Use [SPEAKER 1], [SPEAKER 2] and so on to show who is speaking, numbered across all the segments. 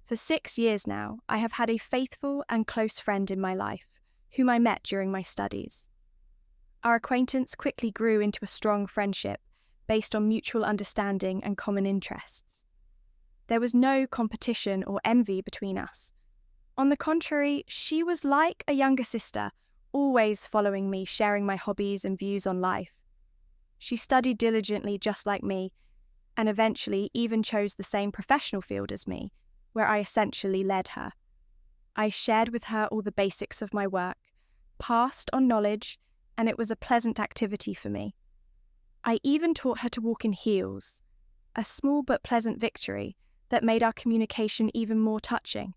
[SPEAKER 1] For 6 years now, I have had a faithful and close friend in my life, whom I met during my studies. Our acquaintance quickly grew into a strong friendship based on mutual understanding and common interests. There was no competition or envy between us. On the contrary, she was like a younger sister, always following me, sharing my hobbies and views on life. She studied diligently just like me, and eventually even chose the same professional field as me, where I essentially led her. I shared with her all the basics of my work, passed on knowledge, and it was a pleasant activity for me. I even taught her to walk in heels, a small but pleasant victory that made our communication even more touching.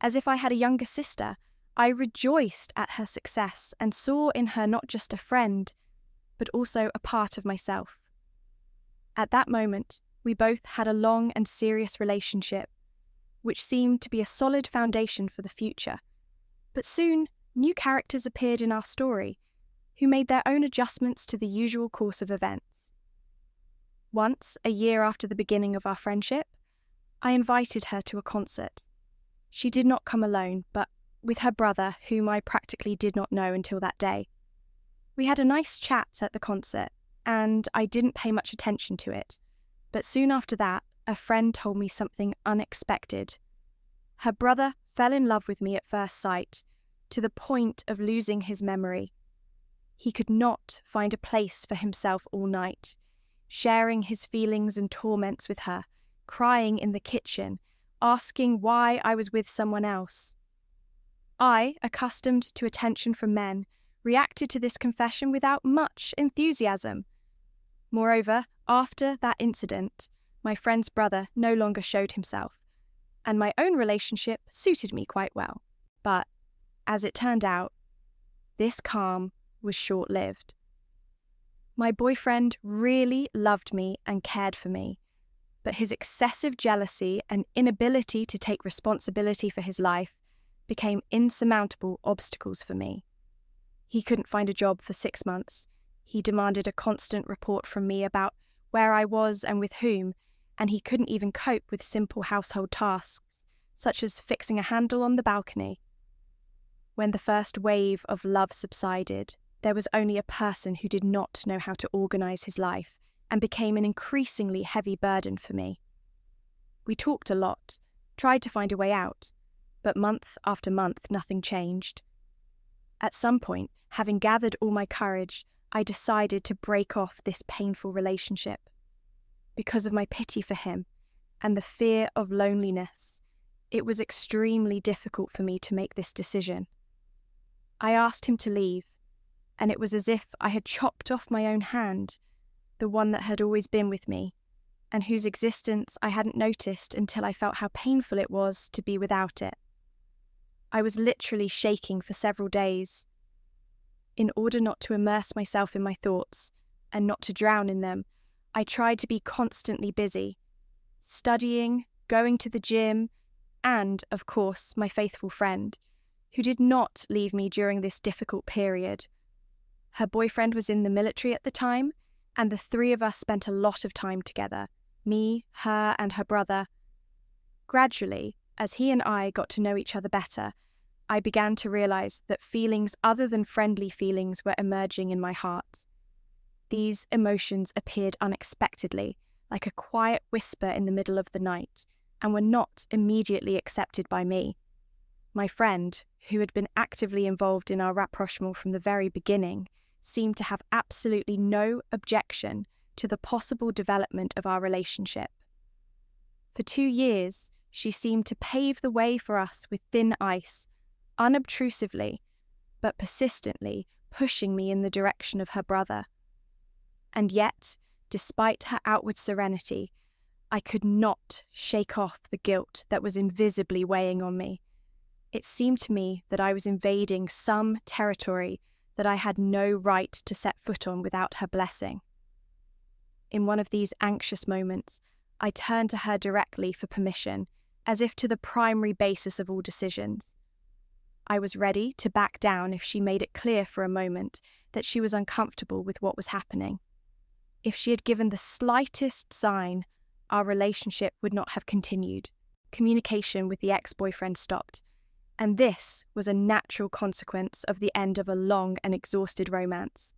[SPEAKER 1] As if I had a younger sister, I rejoiced at her success and saw in her not just a friend, but also a part of myself. At that moment, we both had a long and serious relationship, which seemed to be a solid foundation for the future. But soon, new characters appeared in our story, who made their own adjustments to the usual course of events. Once, a year after the beginning of our friendship, I invited her to a concert. She did not come alone, but with her brother, whom I practically did not know until that day. We had a nice chat at the concert, and I didn't pay much attention to it. But soon after that, a friend told me something unexpected. Her brother fell in love with me at first sight, to the point of losing his memory. He could not find a place for himself all night, sharing his feelings and torments with her, crying in the kitchen, asking why I was with someone else. I, accustomed to attention from men, reacted to this confession without much enthusiasm. Moreover, after that incident, my friend's brother no longer showed himself, and my own relationship suited me quite well. But, as it turned out, this calm was short-lived. My boyfriend really loved me and cared for me, but his excessive jealousy and inability to take responsibility for his life became insurmountable obstacles for me. He couldn't find a job for 6 months. He demanded a constant report from me about where I was and with whom, and he couldn't even cope with simple household tasks, such as fixing a handle on the balcony. When the first wave of love subsided, there was only a person who did not know how to organise his life and became an increasingly heavy burden for me. We talked a lot, tried to find a way out, but month after month nothing changed. At some point, having gathered all my courage, I decided to break off this painful relationship. Because of my pity for him and the fear of loneliness, it was extremely difficult for me to make this decision. I asked him to leave, and it was as if I had chopped off my own hand, the one that had always been with me, and whose existence I hadn't noticed until I felt how painful it was to be without it. I was literally shaking for several days. In order not to immerse myself in my thoughts and not to drown in them, I tried to be constantly busy, studying, going to the gym, and, of course, my faithful friend, who did not leave me during this difficult period. Her boyfriend was in the military at the time, and the three of us spent a lot of time together, me, her, and her brother. Gradually, as he and I got to know each other better, I began to realise that feelings other than friendly feelings were emerging in my heart. These emotions appeared unexpectedly, like a quiet whisper in the middle of the night, and were not immediately accepted by me. My friend, who had been actively involved in our rapprochement from the very beginning, seemed to have absolutely no objection to the possible development of our relationship. For 2 years, she seemed to pave the way for us with thin ice, unobtrusively, but persistently pushing me in the direction of her brother. And yet, despite her outward serenity, I could not shake off the guilt that was invisibly weighing on me. It seemed to me that I was invading some territory that I had no right to set foot on without her blessing. In one of these anxious moments, I turned to her directly for permission, as if to the primary basis of all decisions. I was ready to back down if she made it clear for a moment that she was uncomfortable with what was happening. If she had given the slightest sign, our relationship would not have continued. communication with the ex-boyfriend stopped, and this was a natural consequence of the end of a long and exhausted romance.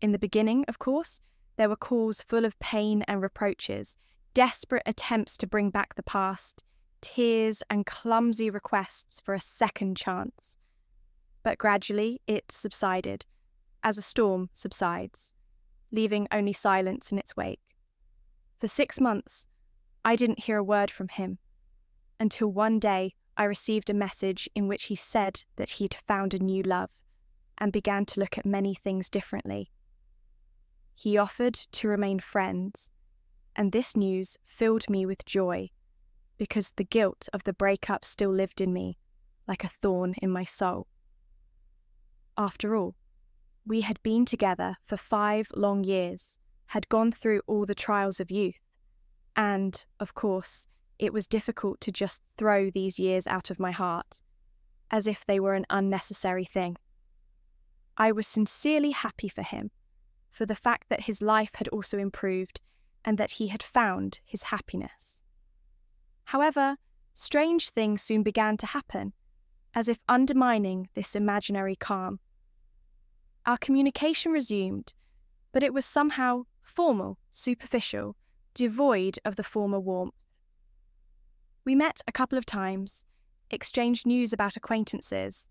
[SPEAKER 1] In the beginning, of course, there were calls full of pain and reproaches, desperate attempts to bring back the past, tears and clumsy requests for a second chance. But gradually it subsided, as a storm subsides, leaving only silence in its wake. For 6 months, I didn't hear a word from him, until one day I received a message in which he said that he'd found a new love and began to look at many things differently. He offered to remain friends, and this news filled me with joy because the guilt of the breakup still lived in me, like a thorn in my soul. After all, we had been together for 5 long years, had gone through all the trials of youth, and, of course, it was difficult to just throw these years out of my heart, as if they were an unnecessary thing. I was sincerely happy for him, for the fact that his life had also improved and that he had found his happiness. However, strange things soon began to happen, as if undermining this imaginary calm. Our communication resumed, but it was somehow formal, superficial, devoid of the former warmth. We met a couple of times, exchanged news about acquaintances,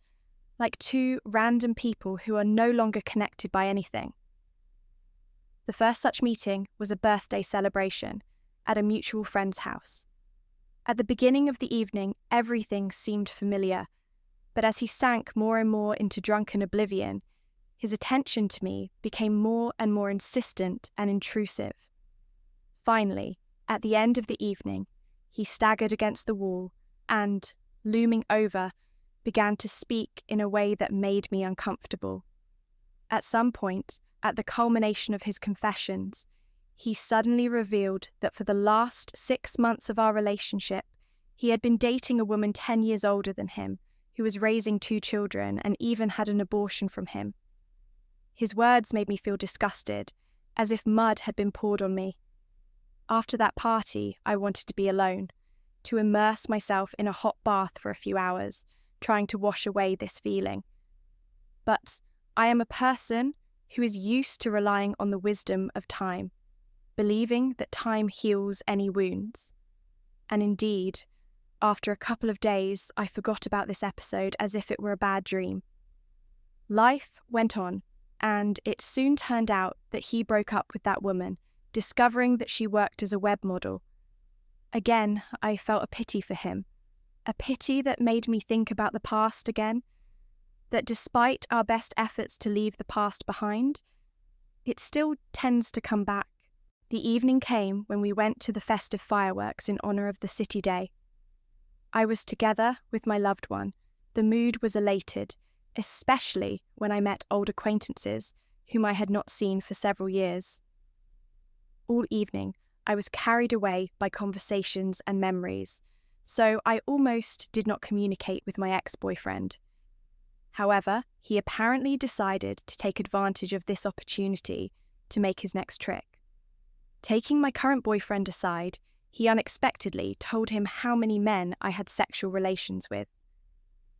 [SPEAKER 1] like two random people who are no longer connected by anything. The first such meeting was a birthday celebration at a mutual friend's house. At the beginning of the evening, everything seemed familiar, but as he sank more and more into drunken oblivion, his attention to me became more and more insistent and intrusive. Finally, at the end of the evening, he staggered against the wall and, looming over, began to speak in a way that made me uncomfortable. At some point, at the culmination of his confessions, he suddenly revealed that for the last 6 months of our relationship, he had been dating a woman 10 years older than him, who was raising 2 children and even had an abortion from him. His words made me feel disgusted, as if mud had been poured on me. After that party, I wanted to be alone, to immerse myself in a hot bath for a few hours, trying to wash away this feeling. But I am a person who is used to relying on the wisdom of time, believing that time heals any wounds. And indeed, after a couple of days, I forgot about this episode as if it were a bad dream. Life went on, and it soon turned out that he broke up with that woman, discovering that she worked as a web model. Again, I felt a pity for him, a pity that made me think about the past again, that despite our best efforts to leave the past behind, it still tends to come back. The evening came when we went to the festive fireworks in honour of the city day. I was together with my loved one. The mood was elated, especially when I met old acquaintances whom I had not seen for several years. All evening, I was carried away by conversations and memories, so I almost did not communicate with my ex-boyfriend. However, he apparently decided to take advantage of this opportunity to make his next trick. Taking my current boyfriend aside, he unexpectedly told him how many men I had sexual relations with.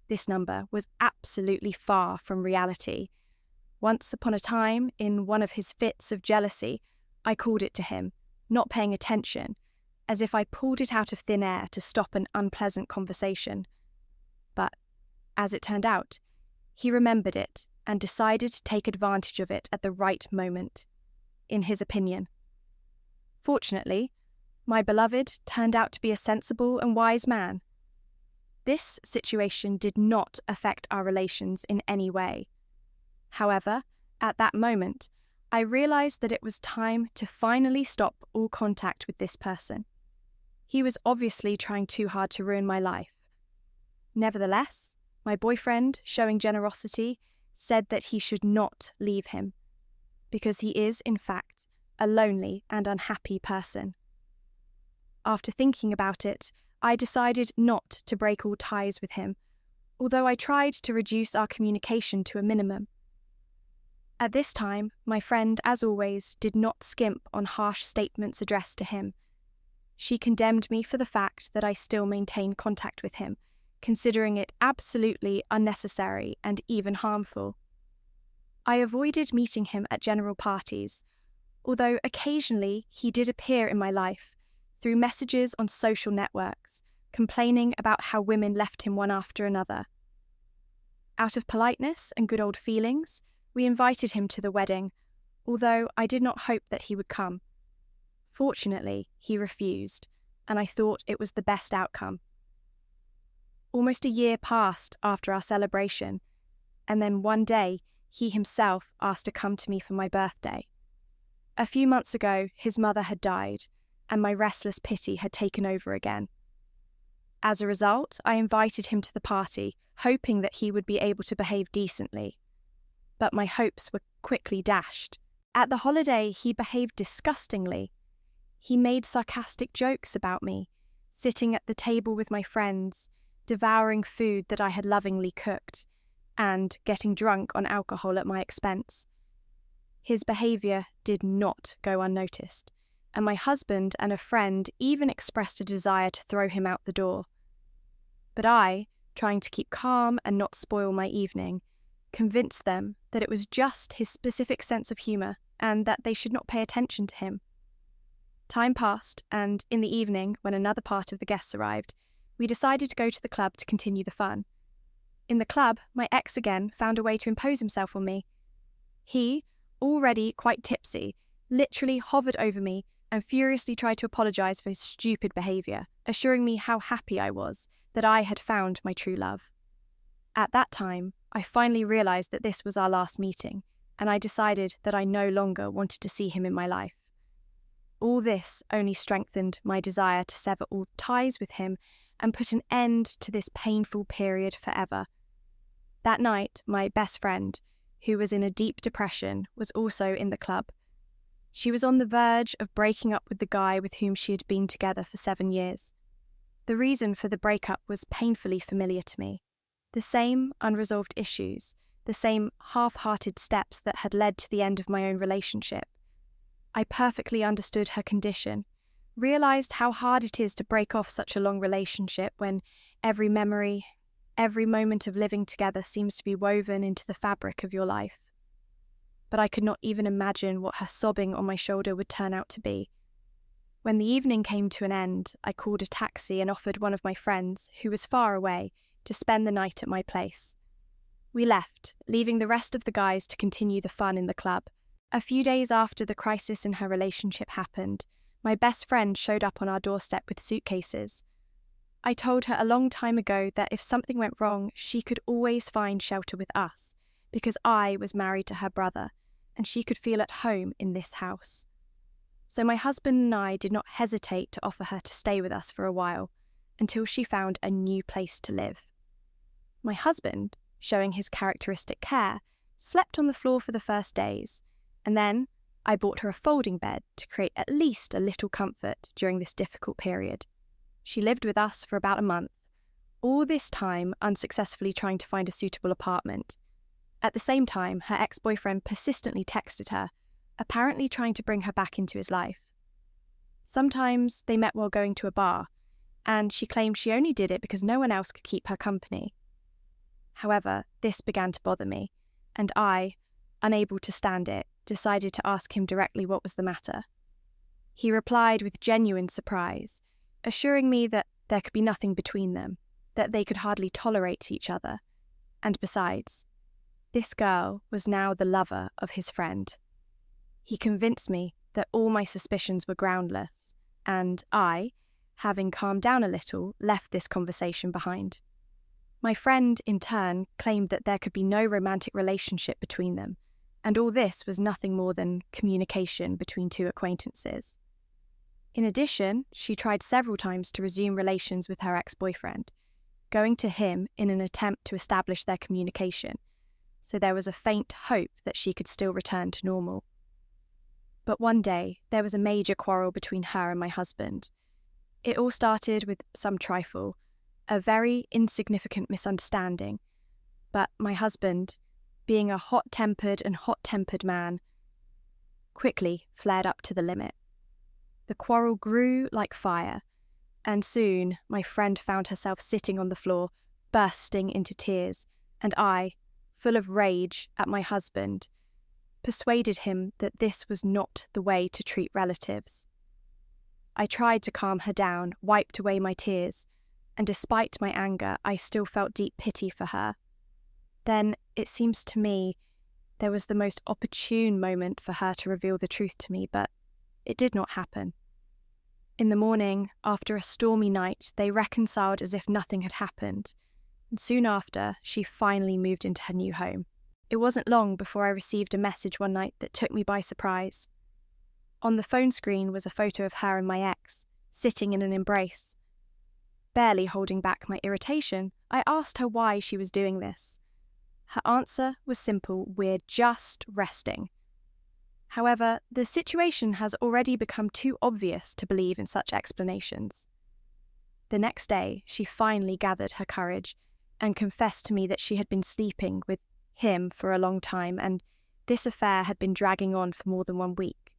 [SPEAKER 1] This number was absolutely far from reality. Once upon a time, in one of his fits of jealousy, I called it to him, not paying attention, as if I pulled it out of thin air to stop an unpleasant conversation. But, as it turned out, he remembered it and decided to take advantage of it at the right moment, in his opinion. Fortunately, my beloved turned out to be a sensible and wise man. This situation did not affect our relations in any way. However, at that moment, I realized that it was time to finally stop all contact with this person. He was obviously trying too hard to ruin my life. Nevertheless, my boyfriend, showing generosity, said that he should not leave him, because he is, in fact, a lonely and unhappy person. After thinking about it, I decided not to break all ties with him, although I tried to reduce our communication to a minimum. At this time, my friend, as always, did not skimp on harsh statements addressed to him. She condemned me for the fact that I still maintained contact with him, considering it absolutely unnecessary and even harmful. I avoided meeting him at general parties, although occasionally he did appear in my life through messages on social networks, complaining about how women left him one after another. Out of politeness and good old feelings, we invited him to the wedding, although I did not hope that he would come. Fortunately, he refused, and I thought it was the best outcome. Almost a year passed after our celebration, and then one day he himself asked to come to me for my birthday. A few months ago, his mother had died, and my restless pity had taken over again. As a result, I invited him to the party, hoping that he would be able to behave decently. But my hopes were quickly dashed. At the holiday, he behaved disgustingly. He made sarcastic jokes about me, sitting at the table with my friends, devouring food that I had lovingly cooked, and getting drunk on alcohol at my expense. His behaviour did not go unnoticed, and my husband and a friend even expressed a desire to throw him out the door. But I, trying to keep calm and not spoil my evening, convinced them that it was just his specific sense of humour and that they should not pay attention to him. Time passed, and in the evening, when another part of the guests arrived, we decided to go to the club to continue the fun. In the club, my ex again found a way to impose himself on me. He, already quite tipsy, literally hovered over me and furiously tried to apologise for his stupid behaviour, assuring me how happy I was that I had found my true love. At that time, I finally realised that this was our last meeting, and I decided that I no longer wanted to see him in my life. All this only strengthened my desire to sever all ties with him and put an end to this painful period forever. That night, my best friend, who was in a deep depression, was also in the club. She was on the verge of breaking up with the guy with whom she had been together for 7 years. The reason for the breakup was painfully familiar to me. The same unresolved issues, the same half-hearted steps that had led to the end of my own relationship. I perfectly understood her condition, realised how hard it is to break off such a long relationship when every memory, every moment of living together seems to be woven into the fabric of your life. But I could not even imagine what her sobbing on my shoulder would turn out to be. When the evening came to an end, I called a taxi and offered one of my friends, who was far away, to spend the night at my place. We left, leaving the rest of the guys to continue the fun in the club. A few days after the crisis in her relationship happened, my best friend showed up on our doorstep with suitcases. I told her a long time ago that if something went wrong, she could always find shelter with us, because I was married to her brother, and she could feel at home in this house. So my husband and I did not hesitate to offer her to stay with us for a while, until she found a new place to live. My husband, showing his characteristic care, slept on the floor for the first days, and then I bought her a folding bed to create at least a little comfort during this difficult period. She lived with us for about a month, all this time unsuccessfully trying to find a suitable apartment. At the same time, her ex-boyfriend persistently texted her, apparently trying to bring her back into his life. Sometimes they met while going to a bar, and she claimed she only did it because no one else could keep her company. However, this began to bother me, and I, unable to stand it, decided to ask him directly what was the matter. He replied with genuine surprise, assuring me that there could be nothing between them, that they could hardly tolerate each other, and besides, this girl was now the lover of his friend. He convinced me that all my suspicions were groundless, and I, having calmed down a little, left this conversation behind. My friend, in turn, claimed that there could be no romantic relationship between them, and all this was nothing more than communication between two acquaintances. In addition, she tried several times to resume relations with her ex-boyfriend, going to him in an attempt to establish their communication, so there was a faint hope that she could still return to normal. But one day, there was a major quarrel between her and my husband. It all started with some trifle, a very insignificant misunderstanding, but my husband, being a hot-tempered man, quickly flared up to the limit. The quarrel grew like fire, and soon my friend found herself sitting on the floor, bursting into tears, and I, full of rage at my husband, persuaded him that this was not the way to treat relatives. I tried to calm her down, wiped away my tears, and despite my anger, I still felt deep pity for her. Then, it seems to me, there was the most opportune moment for her to reveal the truth to me, but it did not happen. In the morning, after a stormy night, they reconciled as if nothing had happened, and soon after, she finally moved into her new home. It wasn't long before I received a message one night that took me by surprise. On the phone screen was a photo of her and my ex, sitting in an embrace. Barely holding back my irritation, I asked her why she was doing this. Her answer was simple: we're just resting. However, the situation has already become too obvious to believe in such explanations. The next day, she finally gathered her courage and confessed to me that she had been sleeping with him for a long time, and this affair had been dragging on for more than 1 week.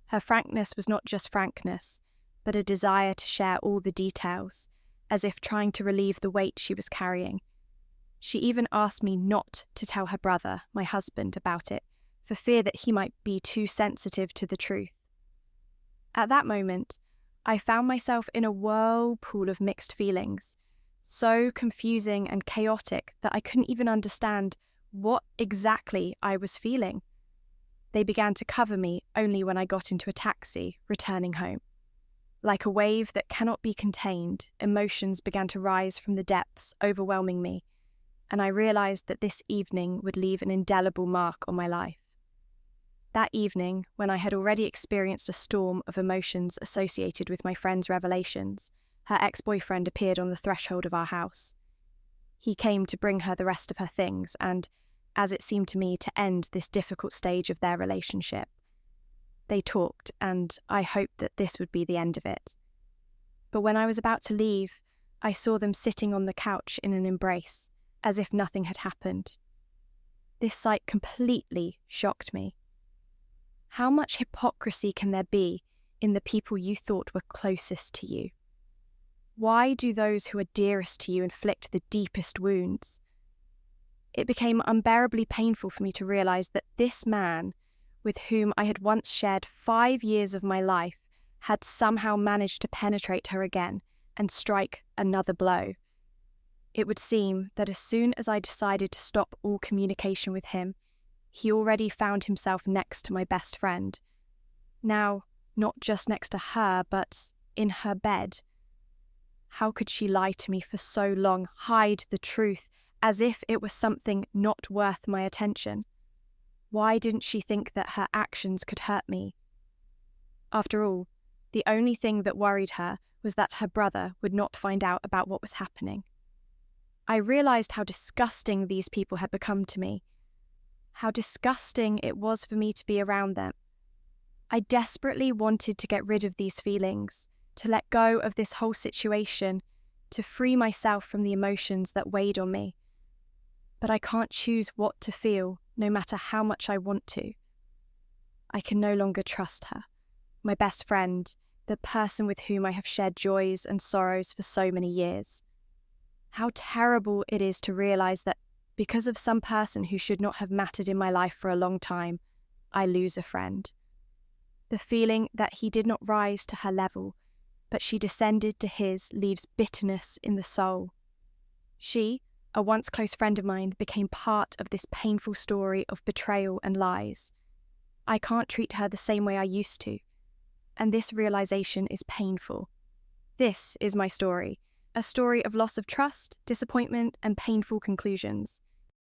[SPEAKER 1] Her frankness was not just frankness, but a desire to share all the details, as if trying to relieve the weight she was carrying. She even asked me not to tell her brother, my husband, about it, for fear that he might be too sensitive to the truth. At that moment, I found myself in a whirlpool of mixed feelings, so confusing and chaotic that I couldn't even understand what exactly I was feeling. They began to cover me only when I got into a taxi, returning home. Like a wave that cannot be contained, emotions began to rise from the depths, overwhelming me, and I realized that this evening would leave an indelible mark on my life. That evening, when I had already experienced a storm of emotions associated with my friend's revelations, her ex-boyfriend appeared on the threshold of our house. He came to bring her the rest of her things and, as it seemed to me, to end this difficult stage of their relationship. They talked, and I hoped that this would be the end of it. But when I was about to leave, I saw them sitting on the couch in an embrace, as if nothing had happened. This sight completely shocked me. How much hypocrisy can there be in the people you thought were closest to you? Why do those who are dearest to you inflict the deepest wounds? It became unbearably painful for me to realize that this man, with whom I had once shared 5 years of my life, had somehow managed to penetrate her again and strike another blow. It would seem that as soon as I decided to stop all communication with him, he already found himself next to my best friend. Now, not just next to her, but in her bed. How could she lie to me for so long, hide the truth, as if it was something not worth my attention? Why didn't she think that her actions could hurt me? After all, the only thing that worried her was that her brother would not find out about what was happening. I realized how disgusting these people had become to me, how disgusting it was for me to be around them. I desperately wanted to get rid of these feelings, to let go of this whole situation, to free myself from the emotions that weighed on me. But I can't choose what to feel, no matter how much I want to. I can no longer trust her, my best friend, the person with whom I have shared joys and sorrows for so many years. How terrible it is to realize that because of some person who should not have mattered in my life for a long time, I lose a friend. The feeling that he did not rise to her level, but she descended to his, leaves bitterness in the soul. She, a once close friend of mine, became part of this painful story of betrayal and lies. I can't treat her the same way I used to, and this realization is painful. This is my story, a story of loss of trust, disappointment, and painful conclusions.